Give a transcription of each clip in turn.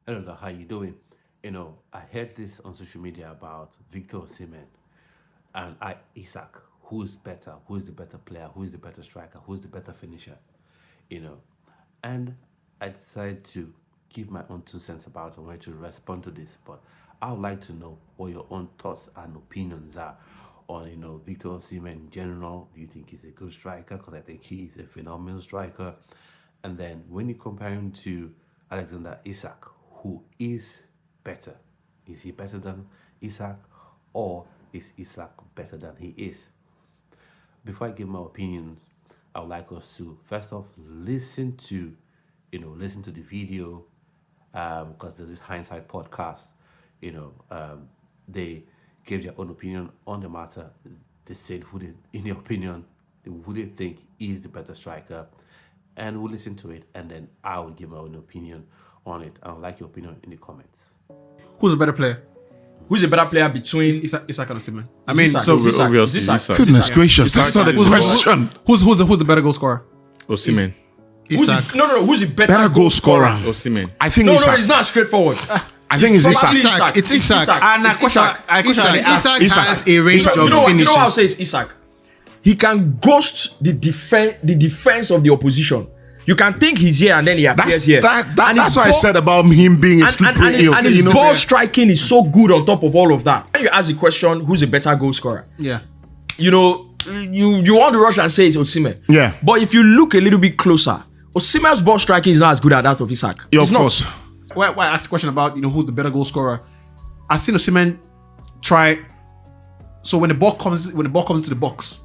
Hello, doc, how you doing? I heard this on social media about Victor Osimhen and Isak. Who's better? Who's the better player? Who's the better striker? Who's the better finisher? You know, and I decided to give my own 2 cents about on where to respond to this. But I would like to know what your own thoughts and opinions are on Victor Osimhen in general. Do you think he's a good striker? Because I think he is a phenomenal striker. And then when you compare him to Alexander Isak, who is better? Is he better than Isak, or is Isak better than he is? Before I give my opinions, I would like us to first off listen to the video, because there's this hindsight podcast. They gave their own opinion on the matter. They said in their opinion, who they think is the better striker, and we'll listen to it, and then I will give my own opinion on it. I would like your opinion in the comments. Who's a better player? Who's a better player between Isak and Osimhen. I Is mean, Isak, so is Isak, obviously is Isak. Isak. Goodness gracious, that's not a question. who's the better goal scorer? Osimhen. Isak. No. Who's the better, Better goal scorer. Osimhen. I think No, Isak. it's not straightforward. I think it's Probably Isak. Isak. It's Isak. And It's Isak. Isak Isak has a range You of know finishes. what I'll say is Isak. He can ghost the defense of the opposition. You can think he's here and then he appears here. And That's his what I ball- said about him being a slippery eel. and his ball striking is so good on top of all of that. When you ask the question, who's a better goal scorer? Yeah. You want to rush and say it's Osimhen. Yeah. But if you look a little bit closer, Osimhen's ball striking is not as good as that of Isak. Yeah, It's of not. course. Why I asked the question about who's the better goal scorer? I've seen Osimhen try. So when the ball comes into the box,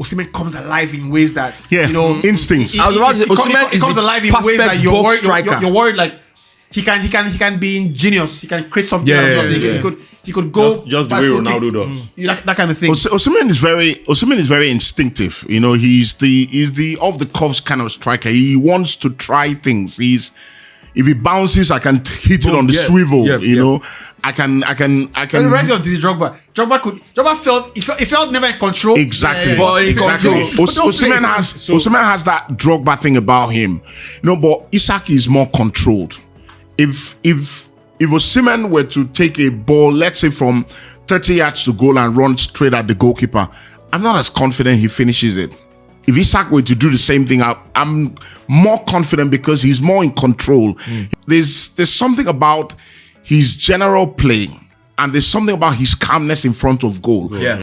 Osimhen comes alive in ways that instincts. I was about to say, Osimhen it is comes the alive in ways that perfect you're box worried. striker. You're worried like he can be ingenious. He can create something. Yeah, out of nothing. yeah. He could go Just the way bicycle Ronaldo kick. does. That kind of thing. Osimhen is very instinctive. He's the off the cuffs kind of striker. He wants to try things. If he bounces, I can hit it on the swivel. I can. And it reminds you of Didier Drogba. Drogba felt never in control. Exactly. But in control. Osimhen has that Drogba thing about him. But Isak is more controlled. If Osimhen were to take a ball, let's say from 30 yards to goal and run straight at the goalkeeper, I'm not as confident he finishes it. If Isak were to do the same thing, I'm more confident because he's more in control. There's something about his general play, and there's something about his calmness in front of goal. Yeah.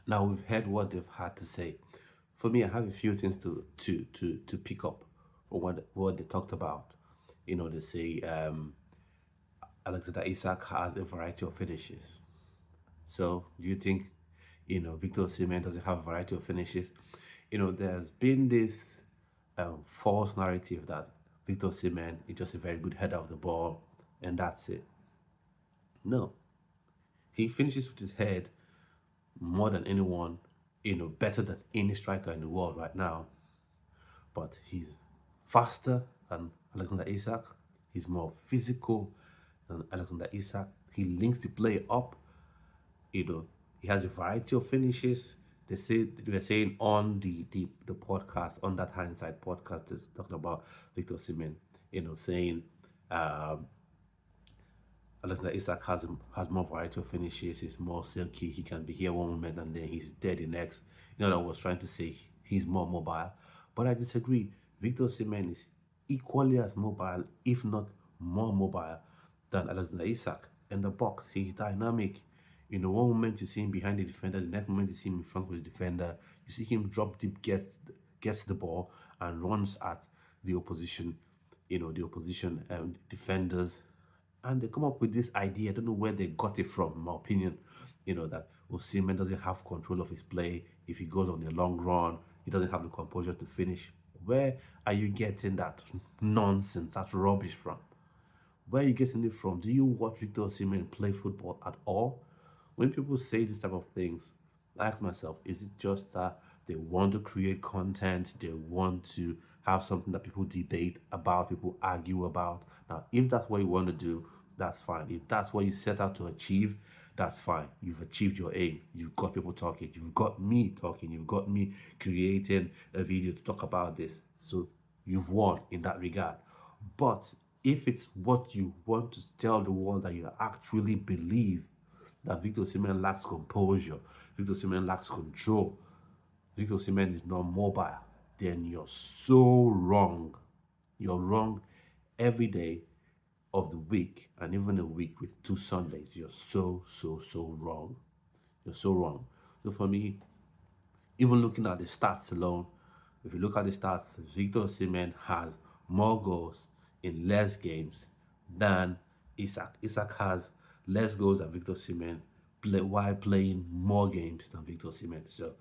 Now we've heard what they've had to say. For me, I have a few things to pick up on what they talked about. They say Alexander Isak has a variety of finishes. So do you think Victor Osimhen doesn't have a variety of finishes? There's been this false narrative that Victor Osimhen is just a very good header of the ball and that's it. No, he finishes with his head more than anyone, better than any striker in the world right now. But he's faster than Alexander Isak. He's more physical than Alexander Isak. He links the play up. He has a variety of finishes. They were saying on the podcast, on that hindsight podcast, that's talking about Victor Osimhen, saying Alexander Isak has more variety of finishes. He's more silky. He can be here one moment and then he's dead the next. That I was trying to say he's more mobile, but I disagree. Victor Osimhen is equally as mobile, if not more mobile, than Alexander Isak in the box. He's dynamic. One moment you see him behind the defender, the next moment you see him in front of the defender. You see him drop deep, gets the ball and runs at the opposition. The opposition defenders. And they come up with this idea. I don't know where they got it from, in my opinion. That Osimhen doesn't have control of his play. If he goes on a long run, he doesn't have the composure to finish. Where are you getting that nonsense, that rubbish from? Where are you getting it from? Do you watch Victor Osimhen play football at all? When people say this type of things, I ask myself, is it just that they want to create content? They want to have something that people debate about, people argue about? Now, if that's what you want to do, that's fine. If that's what you set out to achieve, that's fine. You've achieved your aim. You've got people talking. You've got me talking. You've got me creating a video to talk about this. So you've won in that regard. But if it's what you want to tell the world that you actually believe that Victor Osimhen lacks composure, Victor Osimhen lacks control, Victor Osimhen is not mobile, then you're so wrong. You're wrong every day of the week, and even a week with 2 Sundays. You're so wrong. You're so wrong. So for me, even looking at the stats alone, if you look at the stats, Victor Osimhen has more goals in less games than Isak. Isak has less goals than Victor Osimhen while playing more games than Victor Osimhen. So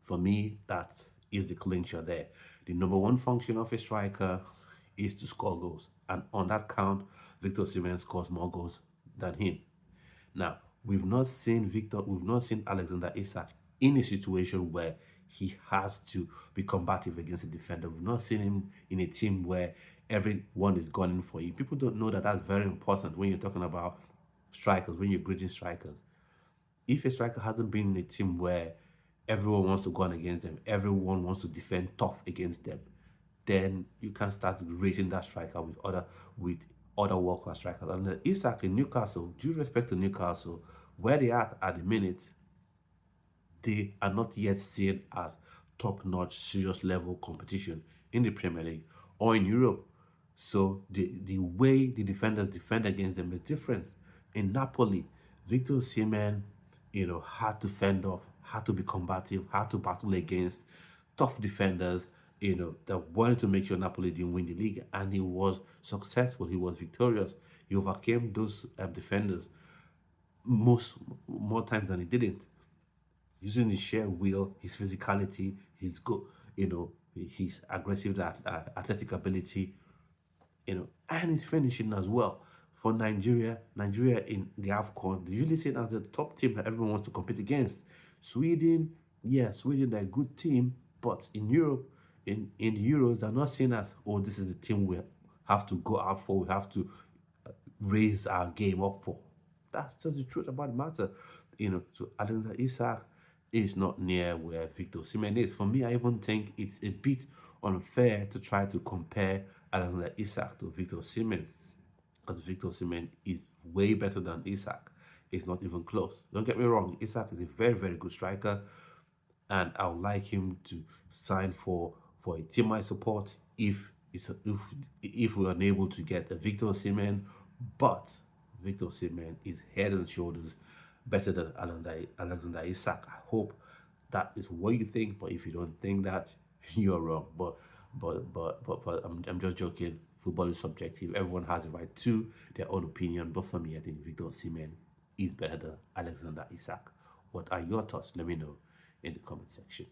for me, that is the clincher there. The number one function of a striker is to score goals. And on that count, Victor Osimhen scores more goals than him. Now, we've not seen Alexander Isak in a situation where he has to be combative against a defender. We've not seen him in a team where everyone is gunning for you. People don't know that that's very important when you're talking about strikers, when you're grading strikers. If a striker hasn't been in a team where everyone wants to gun against them, everyone wants to defend tough against them, then you can start rating that striker with other world-class strikers. And Isak in Newcastle, due respect to Newcastle, where they are at the minute, they are not yet seen as top-notch, serious level competition in the Premier League or in Europe. So the way the defenders defend against them is different. In Napoli, Victor Osimhen, had to fend off, had to be combative, had to battle against tough defenders, that wanted to make sure Napoli didn't win the league, and he was successful. He was victorious. He overcame those defenders more times than he didn't, using his sheer will, his physicality, his his aggressive athletic ability, and his finishing as well. For Nigeria in the AFCON, they're usually seen as the top team that everyone wants to compete against. Sweden, yeah, Sweden, they're a good team, but in Europe, in the Euros, they're not seen as, oh, this is the team we have to go out for, we have to raise our game up for. That's just the truth about the matter. So Alexander Isak is not near where Victor Osimhen is. For me, I even think it's a bit unfair to try to compare Alexander Isak to Victor Osimhen, because Victor Osimhen is way better than Isak. It's not even close. Don't get me wrong, Isak is a very, very good striker, and I would like him to sign for a team I support if we're unable to get a Victor Osimhen. But Victor Osimhen is head and shoulders better than Alexander Isak. I hope that is what you think, but if you don't think that, you're wrong. But I'm just joking. Football is subjective. Everyone has a right to their own opinion. But for me, I think Victor Osimhen is better than Alexander Isak. What are your thoughts? Let me know in the comment section.